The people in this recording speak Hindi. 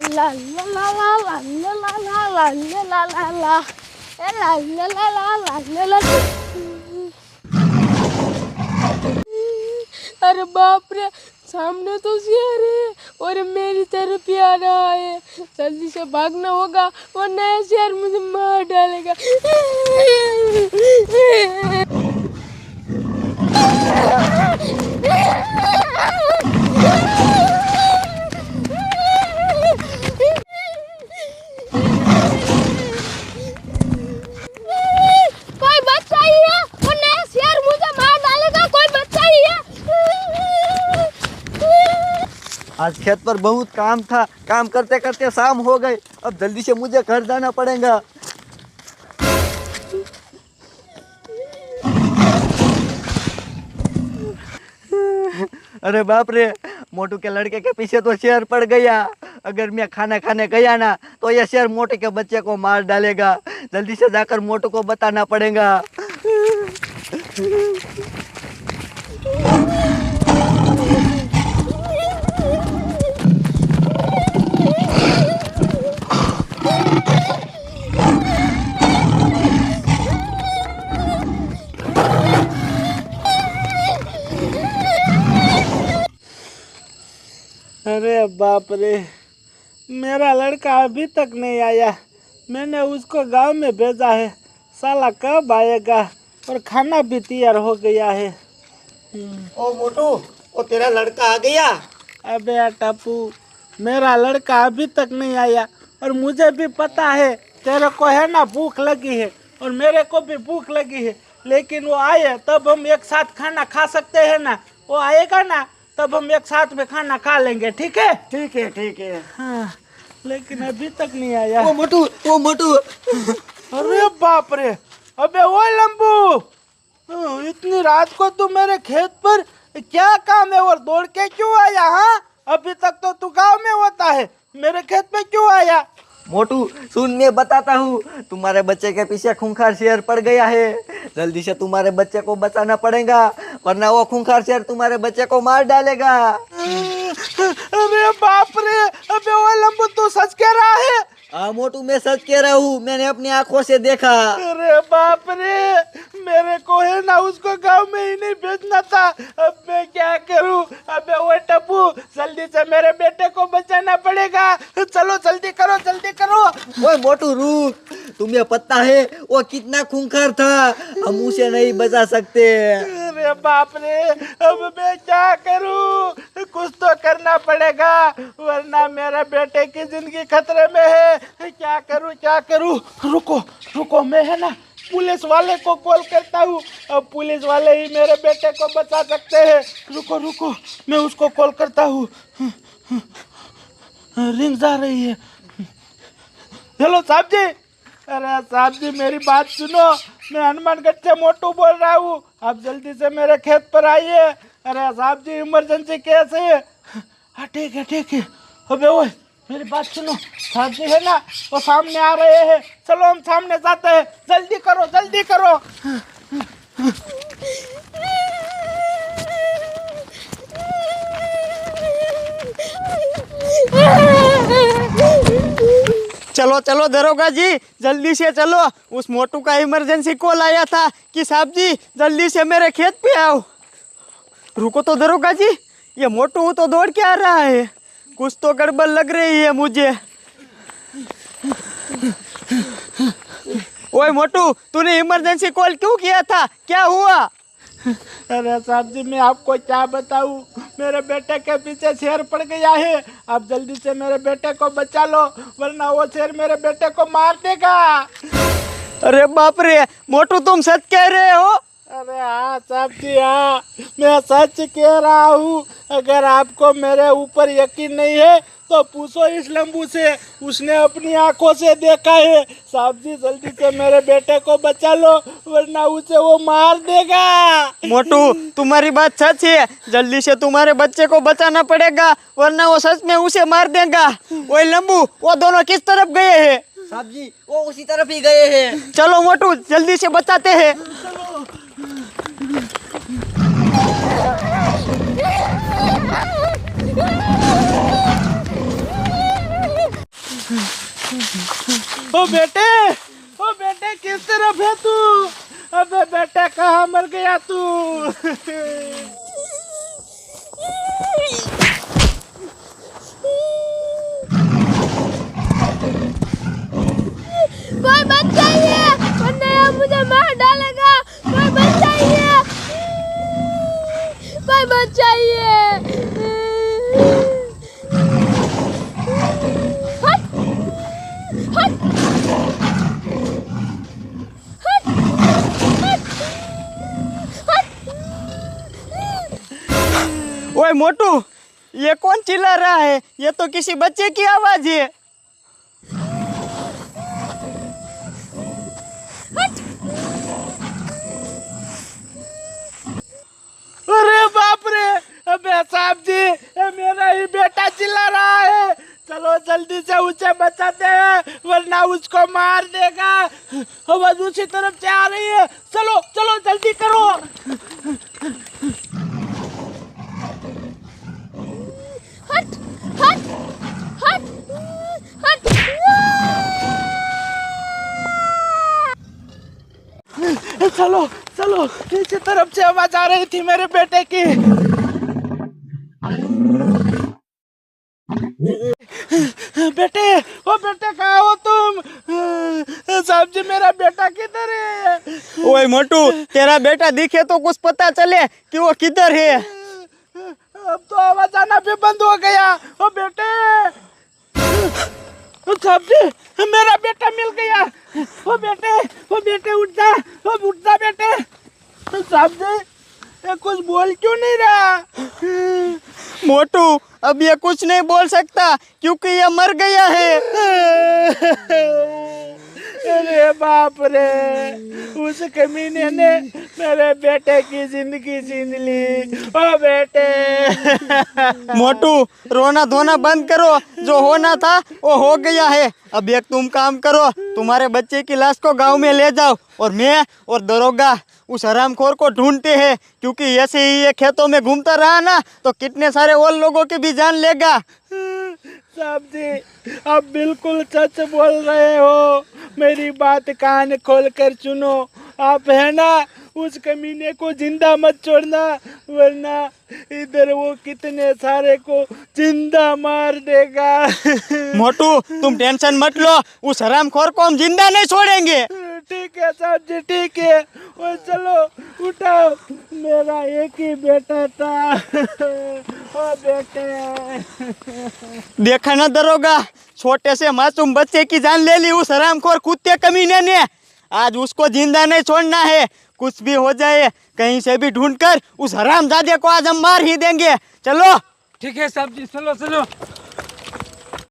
ला ला ला ला ला ला ला ला ला ला ला ला ला ला। अरे बाप रे, सामने तो शेर है और मेरी तरफ ही आ रहा है। जल्दी से भागना होगा वरना ये शेर मुझे मार डालेगा। कोई बचाइए वरना ये शेर मुझे मार डालेगा। कोई बचाइए। आज खेत पर बहुत काम था, काम करते करते शाम हो गई। अब जल्दी से मुझे घर जाना पड़ेगा। अरे बाप रे, मोटू के लड़के के पीछे तो शेर पड़ गया। अगर मैं खाना खाने गया ना तो यह शेर मोटू के बच्चे को मार डालेगा। जल्दी से जाकर मोटू को बताना पड़ेगा। अरे बाप रे, मेरा लड़का अभी तक नहीं आया। मैंने उसको गांव में भेजा है, साला कब आएगा? और खाना भी तैयार हो गया है। ओ मोटू, ओ तेरा लड़का आ गया? अबे टप्पू, मेरा लड़का अभी तक नहीं आया और मुझे भी पता है तेरे को है ना भूख लगी है और मेरे को भी भूख लगी है। लेकिन वो आए तब हम एक साथ खाना खा सकते हैं ना। वो आएगा ना तब हम एक साथ में खाना खा लेंगे। ठीक है? ठीक है, ठीक है। हाँ, लेकिन अभी तक नहीं आया। ओ मोटू, ओ मोटू। अरे बाप रे, अबे वो लंबू, इतनी रात को तू मेरे खेत पर क्या काम है और दौड़ के क्यों आया? हाँ, अभी तक तो तू गांव में होता है, मेरे खेत में क्यों आया? मोटू सुन, मैं बताता हूँ। तुम्हारे बच्चे के पीछे खूंखार शेर पड़ गया है। जल्दी से तुम्हारे बच्चे को बचाना पड़ेगा वरना वो खूंखार शेर तुम्हारे बच्चे को मार डालेगा। अरे बाप रे, अबे वो लंबू तू सच कह रहा है? हाँ मोटू, मैं सच कह रहा हूँ, मैंने अपनी आंखों से देखा। अरे बाप रे, मेरे को है ना उसको गांव में ही नहीं भेजना था। अब मैं क्या करूँ? अबे वो टप्पू, जल्दी से मेरे बेटे को बचाना पड़ेगा। चलो जल्दी करो, जल्दी करो। ओए मोटू रुक, तुम्हें पता है वो कितना खूंखार था, हम उसे नहीं बचा सकते। अरे बाप रे, अब मैं क्या करूँ? कुछ तो करना पड़ेगा वरना मेरे बेटे की जिंदगी खतरे में है। क्या करूँ, क्या करूँ? रुको रुको, मैं है ना पुलिस वाले को कॉल करता हूँ। अब पुलिस वाले ही मेरे बेटे को बचा सकते हैं। रुको रुको, मैं उसको कॉल करता हूँ। रिंग जा रही है। हेलो साहब जी। अरे साहब जी, मेरी बात सुनो, मैं हनुमानगढ़ से मोटू बोल रहा हूँ। आप जल्दी से मेरे खेत पर आइए। अरे साहब जी, इमरजेंसी केस है। हाँ ठीक है, ठीक है। अबे ओए, मेरी बात सुनो, साहब जी है ना वो सामने आ रहे हैं। चलो हम सामने जाते हैं, जल्दी करो, जल्दी करो। चलो चलो दरोगा जी, जल्दी से चलो। उस मोटू का इमरजेंसी कॉल आया था कि साहब जी जल्दी से मेरे खेत पे आओ। रुको तो दरोगा जी, ये मोटू तो दौड़ के आ रहा है, कुछ तो गड़बड़ लग रही है मुझे। ओए मोटू, तूने इमरजेंसी कॉल क्यों किया था? क्या हुआ? अरे साहब जी, मैं आपको क्या बताऊं, मेरे बेटे के पीछे शेर पड़ गया है। आप जल्दी से मेरे बेटे को बचा लो वरना वो शेर मेरे बेटे को मार देगा। अरे बाप रे, मोटू तुम सच कह रहे हो? अरे हाँ साहब जी, हाँ, मैं सच कह रहा हूँ। अगर आपको मेरे ऊपर यकीन नहीं है तो पूछो इस लंबू से, उसने अपनी आंखों से देखा है। साहब जी जल्दी से मेरे बेटे को बचा लो वरना उसे वो मार देगा। मोटू तुम्हारी बात सच है, जल्दी से तुम्हारे बच्चे को बचाना पड़ेगा वरना वो सच में उसे मार देगा। ओए लंबू, वो दोनों किस तरफ गए हैं? साहब जी वो उसी तरफ ही गए हैं। चलो मोटू जल्दी से बचाते हैं। ओ बेटे किस तरफ है तू? अबे बेटा कहाँ मर गया तू? कोई बचाइए, वरना ये मुझे मार डालेगा। कोई बचाइए, कोई बचाइए। हट, हट, हट, हट, हट। ओए मोटू, ये कौन चिल्ला रहा है? ये तो किसी बच्चे की आवाज है। अरे बाप रे, अबे साहब जी, ये मेरा ही बेटा चिल्ला रहा है। चलो जल्दी से उसे बचाते हैं, वरना उसको मार देगा। आवाज उसी तरफ से आ रही है। चलो चलो जल्दी करो। हट, हट, हट, हट। चलो चलो, इसी तरफ से आवाज आ रही थी मेरे बेटे की। बेटे, ओ बेटे कहाँ हो तुम? साहब जी मेरा बेटा किधर है? ओए मोटू, तेरा बेटा दिखे तो कुछ पता चले कि वो किधर है। अब तो आवाज आना भी बंद हो गया। ओ बेटे, साहब जी मेरा बेटा मिल गया। ओ बेटे उठ जा, उठ जा बेटे। साहब जी ये कुछ बोल क्यों नहीं रहा? मोटू, अब ये कुछ नहीं बोल सकता क्योंकि ये मर गया है। अरे बाप रे, उस कमीने ने मेरे बेटे की जिंदगी छीन ली। ओ बेटे। मोटू, रोना धोना बंद करो। जो होना था वो हो गया है। अब एक तुम काम करो, तुम्हारे बच्चे की लाश को गांव में ले जाओ और मैं और दरोगा उस हरामखोर को ढूंढते हैं, क्योंकि ऐसे ही ये खेतों में घूमता रहा ना तो कितने सारे और लोगों की भी जान लेगा। साहब जी आप बिल्कुल सच बोल रहे हो। मेरी बात कान खोल कर सुनो। आप है ना, उस कमीने को जिंदा मत छोड़ना, वरना इधर वो कितने सारे को जिंदा मार देगा। मोटू, तुम टेंशन मत लो, उस हरामखोर को हम जिंदा नहीं छोड़ेंगे। ठीक है साहब जी, ठीक है। और चलो उठाओ, मेरा एक ही बेटा था। ओ बेटे। देखा ना दरोगा, छोटे से मासूम बच्चे की जान ले ली उस हरामखोर कुत्ते कमीने ने। आज उसको जिंदा नहीं छोड़ना है। कुछ भी हो जाए, कहीं से भी ढूंढकर उस हरामजादे को आज हम मार ही देंगे। चलो। ठीक है साहब जी, चलो चलो।